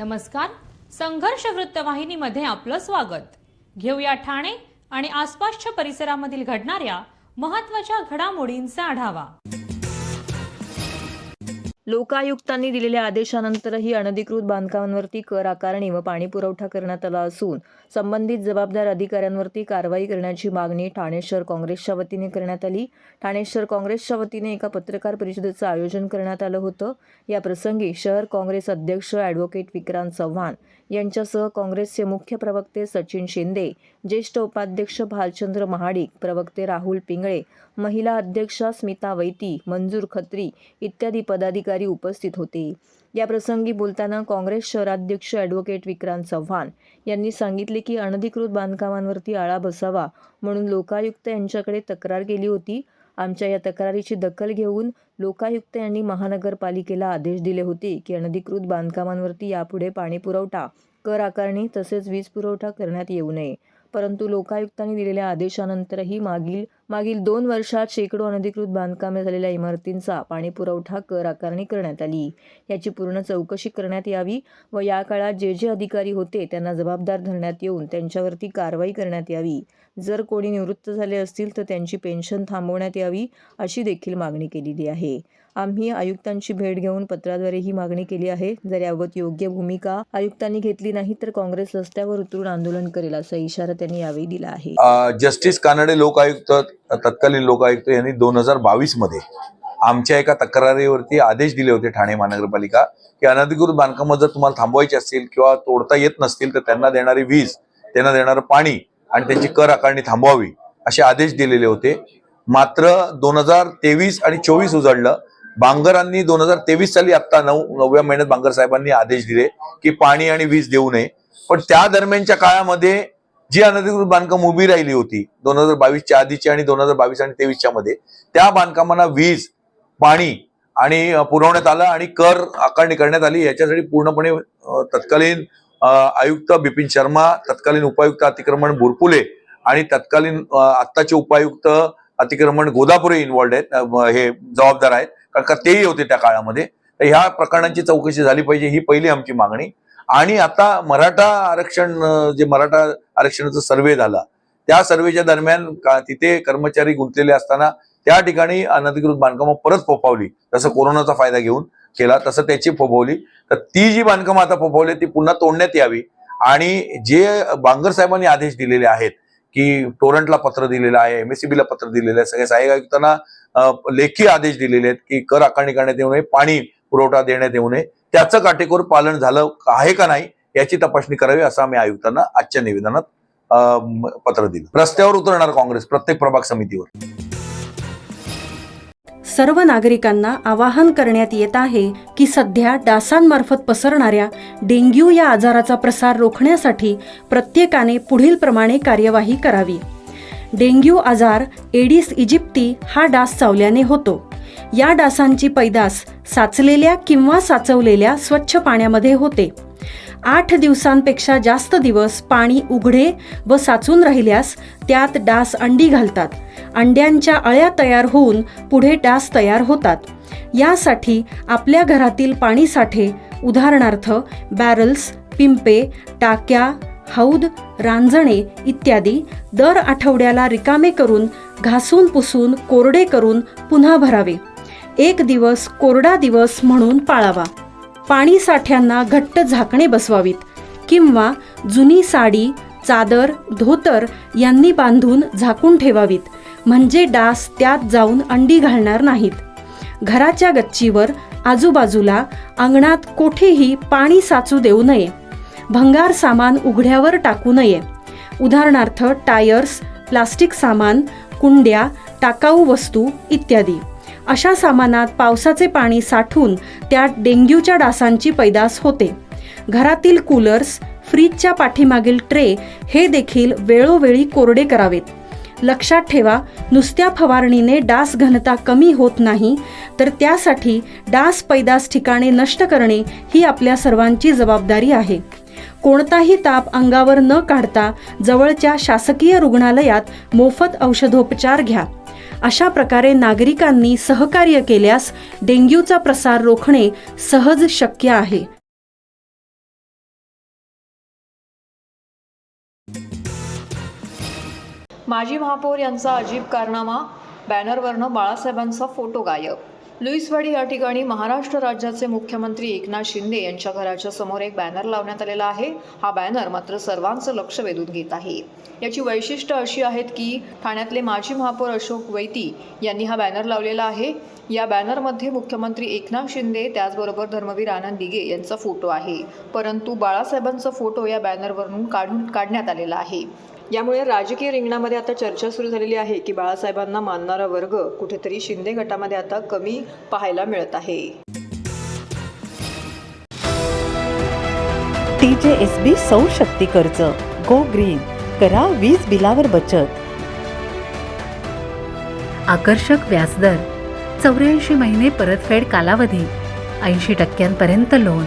नमस्कार. संघर्ष वृत्तवाहिनीमध्ये आपलं स्वागत. घेऊया ठाणे आणि आसपासच्या परिसरामधील घडणाऱ्या महत्त्वाच्या घडामोडींचा आढावा. लोकायुक्तांनी दिलेल्या आदेशानंतरही अनधिकृत बांधकामांवरती कर आकारणी व पाणी पुरवठा करण्यात आला असून संबंधित जबाबदार अधिकाऱ्यांवरती कारवाई करण्याची मागणी ठाणे शहर काँग्रेसच्या वतीने करण्यात आली. ठाणे शहर काँग्रेसच्या वतीने एका पत्रकार परिषदेचं आयोजन करण्यात आलं होतं. या प्रसंगी शहर काँग्रेस अध्यक्ष ॲडव्होकेट विक्रांत चव्हाण यांच्यासह काँग्रेसचे मुख्य प्रवक्ते सचिन शिंदे, ज्येष्ठ उपाध्यक्ष भालचंद्र महाडिक, प्रवक्ते राहुल पिंगळे, महिला अध्यक्षा स्मिता वैती, मंजूर खत्री इत्यादी पदाधिकारी उपस्थित होते. या प्रसंगी बोलताना काँग्रेस शहराध्यक्ष ॲडव्होकेट विक्रांत चव्हाण यांनी सांगितले की अनधिकृत बांधकामांवरती आळा बसावा म्हणून लोकायुक्त यांच्याकडे तक्रार केली होती. आमच्या या तक्रारीची दखल घेऊन लोकायुक्त यांनी महानगरपालिकेला आदेश दिले होते की अनधिकृत बांधकामांवरती यापुढे पाणी पुरवठा, कर आकारणी तसेच वीज पुरवठा करण्यात येऊ नये. परंतु लोकायुक्तांनी दिलेल्या आदेशानंतरही मागील 2 वर्षात शेकडो अनधिकृत बांधकामे झालेल्या इमारतींचा पाणी पुरवठा, कर आकारणी करण्यात आली. याची पूर्ण चौकशी करण्यात यावी व या काळात जे अधिकारी होते त्यांना जबाबदार धरण्यात येऊन त्यांच्यावरती कारवाई करण्यात यावी. जर कोणी निवृत्त झाले असतील तर त्यांची पेन्शन थांबवण्यात यावी अशी देखील मागणी केलेली आहे. आम्ही आयुक्तांची भेट घेऊन पत्राद्वारे ही मागणी केली आहे. जर याबाबत योग्य भूमिका आयुक्तांनी घेतली नाही तर काँग्रेस रस्त्यावर उतरून आंदोलन करेल असा इशारा त्यांनी यावेळी दिला आहे. जस्टिस कानडे लोकायुक्त, तत्कालीन लोकायुक्त यांनी 2022 मध्ये आमच्या एका तक्रारीवरती आदेश दिले होते ठाणे महानगरपालिका की अनधिकृत बांधकामं जर तुम्हाला थांबवायची असतील किंवा तोडता येत नसतील तर त्यांना देणारी वीज, त्यांना देणारं पाणी आणि त्यांची कर आकारणी थांबवावी असे आदेश दिलेले होते. मात्र 2023 आणि 24 उजळलं. बांगरांनी 2023 साली आता 9व्या महिन्यात बांगर साहेबांनी आदेश दिले की पाणी आणि वीज देऊ नये. पण त्या दरम्यानच्या काळामध्ये जी अनधिकृत बांधकाम उभी राहिली होती 2022च्या आधीची आणि 2022 आणि 23च्या मध्ये, त्या बांधकामांना वीज, पाणी आणि पुरवण्यात आलं आणि कर आकारणी करण्यात आली. याच्यासाठी पूर्णपणे तत्कालीन आयुक्त बिपिन शर्मा, तत्कालीन उपायुक्त अतिक्रमण बुरपुले आणि तत्कालीन आत्ताचे उपायुक्त अतिक्रमण गोदापुरे इन्व्हॉल्ड आहेत, हे जबाबदार आहेत, कारण का तेही होते त्या काळामध्ये. तर ह्या प्रकरणांची चौकशी झाली पाहिजे ही पहिली आमची मागणी. आणि आता मराठा आरक्षणाचा सर्वे झाला, त्या सर्वेच्या दरम्यान तिथे कर्मचारी गुंतलेले असताना त्या ठिकाणी अनधिकृत बांधकामं परत फोफावली. जसं कोरोनाचा फायदा घेऊन केला तसं त्याची फोफावली. तर ती जी बांधकामं आता फोफावली ती पुन्हा तोडण्यात यावी. आणि जे बांगर साहेबांनी आदेश दिलेले आहेत की टोरंटला पत्र दिलेलं आहे, MSCB ला पत्र दिलेलं आहे, सगळ्या सहाय्यक आयुक्तांना लेखी आदेश दिलेले आहेत की कर आकारणी करण्यात येऊ नये, पाणी पुरवठा देण्यात येऊ नये, त्याचं काटेकोर पालन झालं आहे का नाही याची तपासणी करावी असं आम्ही आयुक्तांना आजच्या निवेदनात पत्र दिलं. रस्त्यावर उतरणार काँग्रेस प्रत्येक प्रभाग समितीवर. सर्व नागरिकांना आवाहन करण्यात येत आहे की सध्या डासांमार्फत पसरणाऱ्या डेंग्यू या आजाराचा प्रसार रोखण्यासाठी प्रत्येकाने पुढील प्रमाणे कार्यवाही करावी. डेंग्यू आजार एडिस इजिप्ती हा डास चावल्याने होतो. या डासांची पैदास साचलेल्या किंवा साचवलेल्या स्वच्छ पाण्यामध्ये होते. 8 दिवसांपेक्षा जास्त दिवस पाणी उघडे व साचून राहिल्यास त्यात डास अंडी घालतात. अंड्यांच्या अळ्या तयार होऊन पुढे डास तयार होतात. यासाठी आपल्या घरातील पाणी साठे, उदाहरणार्थ बॅरल्स, पिंपे, टाक्या, हौद, रांजणे इत्यादी दर आठवड्याला रिकामे करून घासून पुसून कोरडे करून पुन्हा भरावे. 1 दिवस कोरडा दिवस म्हणून पाळावा. पाणी साठ्यांना घट्ट झाकणे बसवावीत किंवा जुनी साडी, चादर, धोतर यांनी बांधून झाकून ठेवावीत, म्हणजे डास त्यात जाऊन अंडी घालणार नाहीत. घराच्या गच्चीवर, आजूबाजूला, अंगणात कोठेही पाणी साचू देऊ नये. भंगार सामान उघड्यावर टाकू नये, उदाहरणार्थ टायर्स, प्लास्टिक सामान, कुंड्या, टाकाऊ वस्तू इत्यादी. अशा सामानात पावसाचे पाणी साठून त्यात डेंग्यूच्या डासांची पैदास होते. घरातील कूलर्स, फ्रीजच्या पाठीमागील ट्रे हे देखील वेळोवेळी कोरडे करावेत. लक्षात ठेवा, नुसत्या फवारणीने डास घनता कमी होत नाही, तर त्यासाठी डास पैदास ठिकाणे नष्ट करणे ही आपल्या सर्वांची जबाबदारी आहे. कोणताही ताप अंगावर न काढता जवळच्या शासकीय रुग्णालयात मोफत औषधोपचार घ्या. अशा प्रकारे नागरिकांनी सहकार्य केल्यास डेंग्यूचा प्रसार रोखणे सहज शक्य आहे. माजी महापौर यांचा अजीब कारनामा, बॅनरवरनं बाळासाहेबांचा फोटो गायब. लुईसवाडी या ठिकाणी महाराष्ट्र राज्याचे मुख्यमंत्री एकनाथ शिंदे यांच्या घराच्या समोर एक बॅनर लावण्यात आलेला आहे. हा बॅनर मात्र सर्वांचं लक्ष वेधून घेत आहे. याची वैशिष्ट्य अशी आहेत की ठाण्यातले माजी महापौर अशोक वैती यांनी हा बॅनर लावलेला आहे. या बॅनरमध्ये मुख्यमंत्री एकनाथ शिंदे त्याचबरोबर धर्मवीर आनंद दिघे यांचा फोटो आहे, परंतु बाळासाहेबांचा फोटो या बॅनरवरून काढण्यात आलेला आहे. यामुळे राजकीय रिंगणामध्ये आता चर्चा सुरू झालेली आहे की बाळासाहेबांना मानणारा वर्ग कुठेतरी शिंदे गटामध्ये आता कमी पाहायला मिळत आहे. TJSB सौर शक्ती कर्ज, गो ग्रीन, करा वीज बिलावर बचत. आकर्षक व्याजदर, 84 महिने परतफेड कालावधी, 80% लोन,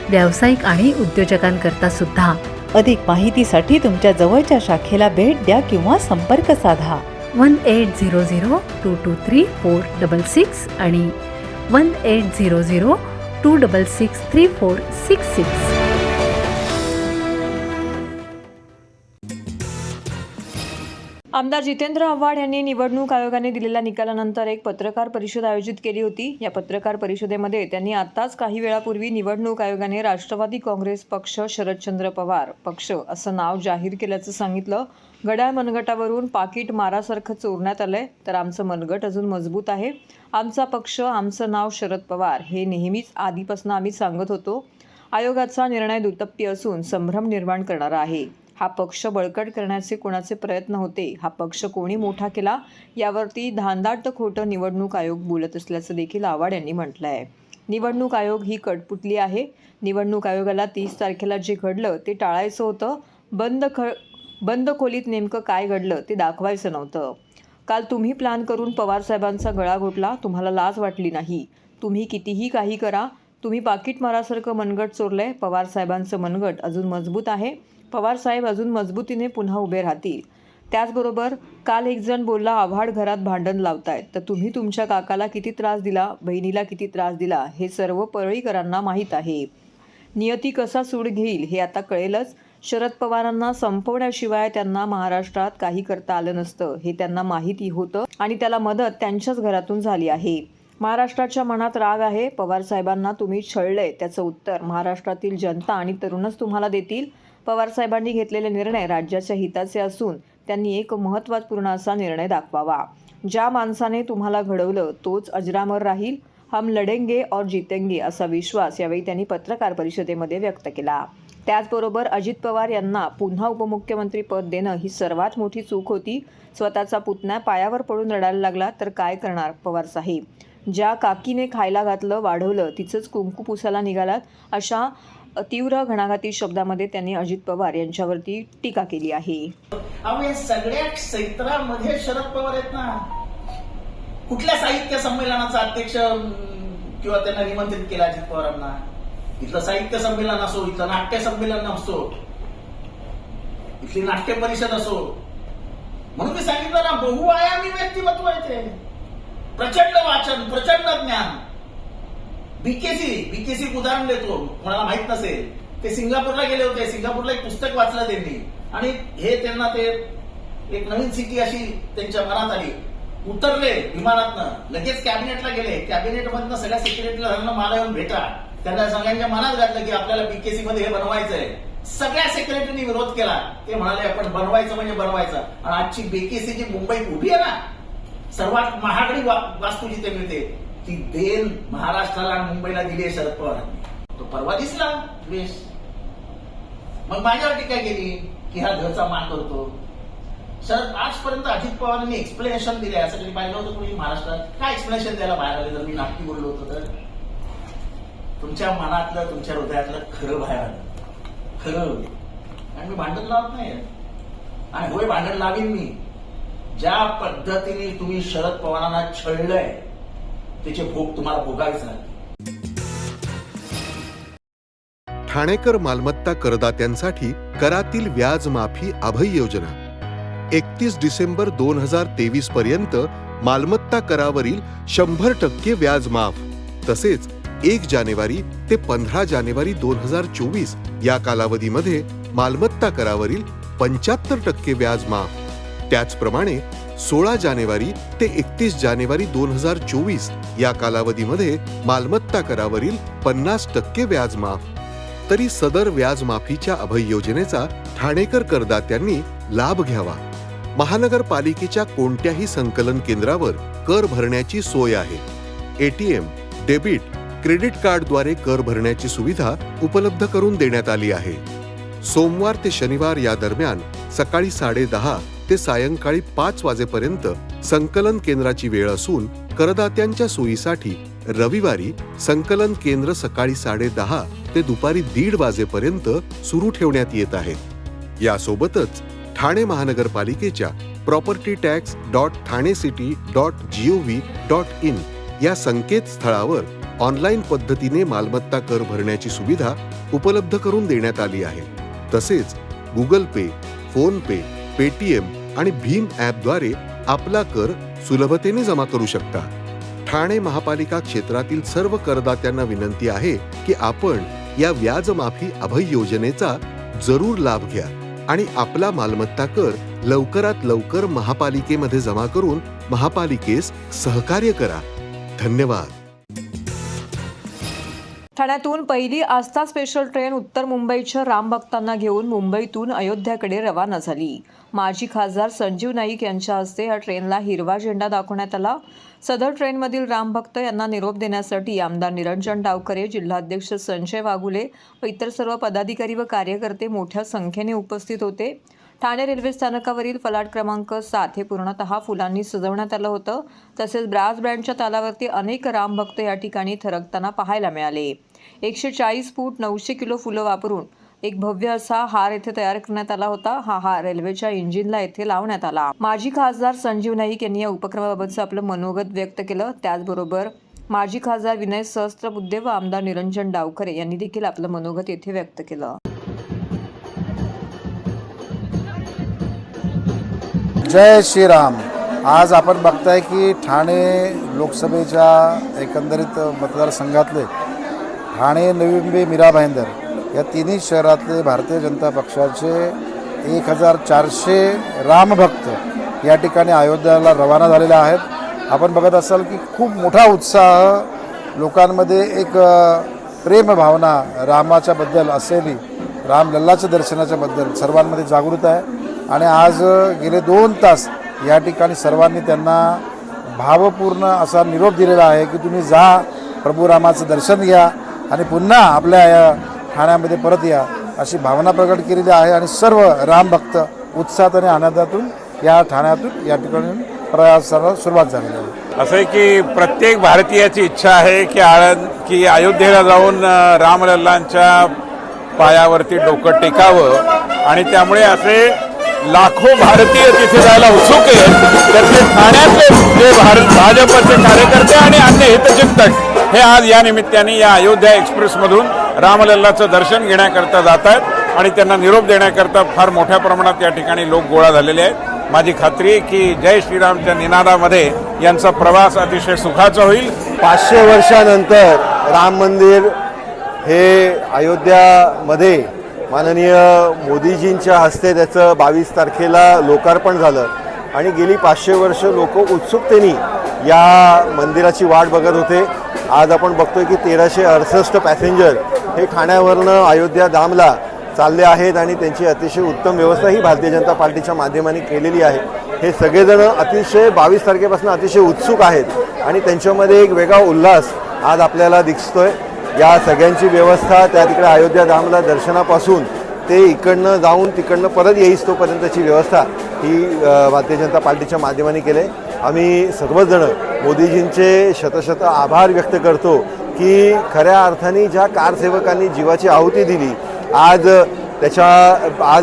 व्यावसायिक आणि उद्योजकांकरता सुद्धा. अधिक माहितीसाठी तुमच्या जवळच्या शाखेला भेट द्या किंवा संपर्क साधा. 1800-223-466 आणि 1800-266-3466. आमदार जितेंद्र आव्हाड यांनी निवडणूक आयोगाने दिलेल्या निकालानंतर एक पत्रकार परिषद आयोजित केली होती. या पत्रकार परिषदेमध्ये त्यांनी आताच काही वेळापूर्वी निवडणूक आयोगाने राष्ट्रवादी काँग्रेस पक्ष, शरदचंद्र पवार पक्ष असं नाव जाहीर केल्याचं सांगितलं. घड्याळ मनगटावरून पाकिट मारासारखं चोरण्यात आलंय, तर आमचं मनगट अजून मजबूत आहे. आमचा पक्ष, आमचं नाव शरद पवार हे नेहमीच आधीपासून आम्ही सांगत होतो. आयोगाचा निर्णय दुटप्पी असून संभ्रम निर्माण करणारा आहे. हा पक्ष बळकट करण्याचे कोणाचे प्रयत्न होते, हा पक्ष कोणी मोठा केला, यावरती धांदाट खोटं निवडणूक आयोग बोलत असल्याचं देखील आव्हाड यांनी म्हटलं आहे. निवडणूक आयोग ही कठपुतली आहे. निवडणूक आयोगाला 30 तारखेला जे घडलं ते टाळायचं होतं. बंद खोलीत नेमकं काय घडलं ते दाखवायचं नव्हतं. काल तुम्ही प्लॅन करून पवारसाहेबांचा गळा घोटला, तुम्हाला लाज वाटली नाही. तुम्ही कितीही काही करा, तुम्ही पाकिट मारासारखं मनगट चोरलंय. पवारसाहेबांचं मनगट अजून मजबूत आहे. पवारसाहेब अजून मजबूतीने पुन्हा उभे राहतील. त्याचबरोबर काल एक जण बोलला, आव्हाड घरात भांडण लावतायत, तर तुम्ही तुमच्या काकाला किती त्रास दिला, बहिणीला किती त्रास दिला हे सर्व परळीकरांना माहीत आहे. नियती कसा सूड घेईल हे आता कळेलच. शरद पवारांना संपवण्याशिवाय त्यांना महाराष्ट्रात काही करता आलं नसतं हे त्यांना माहिती होतं आणि त्याला मदत त्यांच्याच घरातून झाली आहे. महाराष्ट्राच्या मनात राग आहे. पवारसाहेबांना तुम्ही छळलंय, त्याचं उत्तर महाराष्ट्रातील जनता आणि तरुणच तुम्हाला देतील. पवारसाहेबांनी घेतलेले निर्णय राज्याच्या हिताचे असून त्यांनी एक महत्त्वपूर्ण असा निर्णय दाखवावा. ज्या माणसाने तुम्हाला घडवलं तोच अजरामर राहील. हम लढेंगे और जीतेंगे असा विश्वास यावेळी त्यांनी पत्रकार परिषदेमध्ये व्यक्त केला. त्याचबरोबर अजित पवार यांना पुन्हा उपमुख्यमंत्री पद देणं ही सर्वात मोठी चूक होती. स्वतःचा पुतण्या पायावर पडून रडायला लागला तर काय करणार पवारसाहेब. ज्या काकीने खायला घातलं, वाढवलं, तिचंच कुंकू पुसायला निघालात, अशा तीव्र घणाघाती शब्दामध्ये त्यांनी अजित पवार यांच्यावरती टीका केली आहे. अहो या सगळ्या क्षेत्रामध्ये शरद पवार आहेत ना. कुठल्या साहित्य संमेलनाचा अध्यक्ष किंवा त्यांना निमंत्रित केलं अजित पवारांना. इथलं साहित्य संमेलन असो, इथलं नाट्य संमेलन असो, इथली नाट्य परिषद असो, म्हणून मी सांगितलं ना, बहुआयामी व्यक्तिमत्व आहे ते. प्रचंड वाचन, प्रचंड ज्ञान. बीकेसी उदाहरण देतो, कोणाला माहित नसेल, ते सिंगापूरला गेले होते. सिंगापूरला एक पुस्तक वाचलं त्यांनी आणि हे त्यांना ते एक नवीन सिटी अशी त्यांच्या मनात आली. उतरले विमानातनं, लगेच कॅबिनेटला गेले. कॅबिनेटमधनं सगळ्या सेक्रेटरीला मला येऊन भेटा. त्यांना सगळ्यांच्या मनात घातलं की आपल्याला बीकेसी मध्ये हे बनवायचंय. सगळ्या सेक्रेटरीनी विरोध केला. ते म्हणाले आपण बनवायचं म्हणजे बनवायचं. आणि आजची बीकेसी जी मुंबईत उभी आहे ना, सर्वात महागडी वास्तू जिथे मिळते, ती देण महाराष्ट्राला आणि मुंबईला दिली आहे शरद पवारांनी. तो परवा दिसला द्वेष. मग माझ्यावर टीका केली की हा घरचा मान करतो. शरद आजपर्यंत अजित पवारांनी एक्सप्लेनेशन दिले असं कधी पाहिलं होतं कोणी महाराष्ट्रात? काय एक्सप्लेनेशन द्यायला बाहेर आले जर मी नाटकी बोललो होतो तर? तुमच्या मनातलं, तुमच्या हृदयातलं खरं बाहेर आलं. खरं. आणि मी भांडण लावत नाही, आणि होय भांडण लावीन मी. ज्या पद्धतीने तुम्ही शरद पवारांना छळलंय त्याचे भोग तुम्हाला भोगावेच लागतील. ठाणेकर मालमत्ता करदात्यांसाठी करातील व्याज माफी अभय योजना 31 डिसेंबर 2023 पर्यंत मालमत्ता करावरील 100% व्याज माफ. तसेच 1 जानेवारी ते 15 जानेवारी 2024 या कालावधीमध्ये मालमत्ता करावरील 75% व्याज माफ. त्याचप्रमाणे 16 जानेवारी ते 31 जानेवारी 2024 या कालावधीमध्ये मालमत्ता करावरील 50% व्याज माफ. तरी सदर व्याज माफीच्या अभय योजनेचा ठाणेकर करदात्यांनी लाभ घ्यावा. महानगरपालिकेच्या कोणत्याही संकलन केंद्रावर कर भरण्याची सोय आहे. एटीएम, डेबिट, क्रेडिट कार्डद्वारे कर भरण्याची सुविधा उपलब्ध करून देण्यात आली आहे. सोमवार ते शनिवार या दरम्यान सकाळी 10:30 ते सायंकाळी 5 वाजेपर्यंत संकलन केंद्राची वेळ असून करदात्यांच्या सोयीसाठी रविवारी संकलन केंद्र सकाळी 10:30 ते दुपारी 1:30 वाजेपर्यंत सुरू ठेवण्यात येत आहे. यासोबतच ठाणे महानगरपालिकेच्या propertytax.thanecity.gov.in या संकेतस्थळावर ऑनलाईन पद्धतीने मालमत्ता कर भरण्याची सुविधा उपलब्ध करून देण्यात आली आहे. तसेच गुगल पे, फोन पे, पेटीएम आणि भीम ॲपद्वारे आपला कर सुलभतेने जमा करू शकता. ठाणे महापालिका क्षेत्रातील सर्व करदात्यांना विनंती आहे की आपण या व्याजमाफी अभय योजनेचा जरूर लाभ घ्या आणि आपला मालमत्ता कर लवकरात लवकर महापालिकेमध्ये जमा करून महापालिकेस सहकार्य करा. धन्यवाद. ठाण्यातून पहिली आस्था स्पेशल ट्रेन उत्तर मुंबईच्या रामभक्तांना घेऊन मुंबईतून अयोध्याकडे रवाना झाली. माजी खासदार संजीव नाईक यांच्या हस्ते या ट्रेनला हिरवा झेंडा दाखवण्यात आला. सदर ट्रेनमधील रामभक्त यांना निरोप देण्यासाठी आमदार निरंजन डावखरे, जिल्हाध्यक्ष संजय वाघुले व इतर सर्व पदाधिकारी व कार्यकर्ते मोठ्या संख्येने उपस्थित होते. ठाणे रेल्वे स्थानकावरील फलाट क्रमांक 7 हे पूर्णतः फुलांनी सजवण्यात आलं होतं. तसेच ब्रास बँडच्या तालावरती अनेक रामभक्त या ठिकाणी थरकताना पाहायला मिळाले. 140 फूट 900 किलो फुलं वापरून एक भव्य असा हार येथे तयार करण्यात आला होता. हा हार रेल्वेच्या इंजिनला येथे लावण्यात आला. माजी खासदार संजीव नाईक यांनी या उपक्रमाबाबतचं आपलं मनोगत व्यक्त केलं. त्याचबरोबर माजी खासदार विनय सहस्त्रबुद्धे व आमदार निरंजन डावखरे यांनी देखील आपलं मनोगत येथे व्यक्त केलं. जय श्रीराम. आज आपण बघताय की ठाणे लोकसभेच्या एकंदरीत मतदारसंघातले ठाणे, नवी मुंबई, मीरा भाईंदर या तिन्ही शहरातले भारतीय जनता पक्षाचे 1400 रामभक्त या ठिकाणी अयोध्याला रवाना झालेले आहेत. आपण बघत असाल की खूप मोठा उत्साह लोकांमध्ये, एक प्रेम भावना रामाच्या बद्दल असलेली, रामलल्लाच्या दर्शनाच्या बद्दल सर्वांमध्ये जागृत आहे. आणि आज गेले 2 तास या ठिकाणी सर्वांनी त्यांना भावपूर्ण असा निरोप दिलेला आहे की तुम्ही जा, प्रभू रामाचं दर्शन घ्या आणि पुन्हा आपल्या या ठाण्यामध्ये परत या, अशी भावना प्रकट केलेली आहे. आणि सर्व रामभक्त उत्साहात आणि आनंदातून या ठाण्यातून या ठिकाणी प्रवासाला सुरुवात झालेली आहे. असं आहे की प्रत्येक भारतीयाची इच्छा आहे की अयोध्येला जाऊन रामलल्लांच्या पायावरती डोकं टेकावं आणि त्यामुळे असे लाखो भारतीय तिथे जायला उत्सुक आहेत. त्यातले ठाण्यातले जे भाजपचे कार्यकर्ते आणि अन्य हितचिंतक हे आज या निमित्ताने या अयोध्या एक्सप्रेसमधून रामलल्लाचं दर्शन घेण्याकरता जात आहेत आणि त्यांना निरोप देण्याकरता फार मोठ्या प्रमाणात या ठिकाणी लोक गोळा झालेले आहेत. माझी खात्री आहे की जय श्रीरामच्या निनादामध्ये यांचा प्रवास अतिशय सुखाचा होईल. 500 वर्षानंतर राम मंदिर हे अयोध्यामध्ये माननीय मोदीजींच्या हस्ते त्याचं 22 तारखेला लोकार्पण झालं आणि गेली 500 वर्ष लोक उत्सुकतेने या मंदिराची वाट बघत होते. आज आपण बघतोय की 1368 पॅसेंजर हे ठाण्यावरनं अयोध्या धामला चालले आहेत आणि त्यांची अतिशय उत्तम व्यवस्था ही भारतीय जनता पार्टीच्या माध्यमाने केलेली आहे. हे सगळेजण अतिशय 22 तारखेपासून अतिशय उत्सुक आहेत आणि त्यांच्यामध्ये एक वेगळा उल्हास आज आपल्याला दिसतोय. या सगळ्यांची व्यवस्था त्या तिकडे अयोध्या धामला दर्शनापासून ते इकडनं जाऊन तिकडनं परत येईस तोपर्यंतची व्यवस्था ही भारतीय जनता पार्टीच्या माध्यमाने केली. आम्ही सर्वजण मोदीजींचे शतशत आभार व्यक्त करतो की खऱ्या अर्थाने ज्या कारसेवकांनी जीवाची आहुती दिली, आज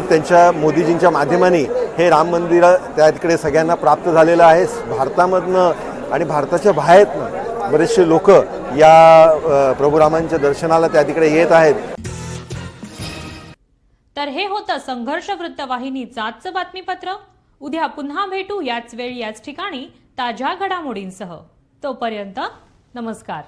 त्यांच्या मोदीजींच्या माध्यमाने हे राम मंदिर त्या तिकडे सगळ्यांना प्राप्त झालेलं आहे. भारतामधनं आणि भारताच्या बाहेरनं बरेचसे लोक या प्रभू रामांच्या दर्शनाला त्या तिकडे येत आहेत. तर हे होतं संघर्ष वृत्तवाहिनीचं आजचं बातमीपत्र. उद्या पुन्हा भेटू याच वेळी याच ठिकाणी ताज्या घडामोडींसह. तोपर्यंत नमस्कार.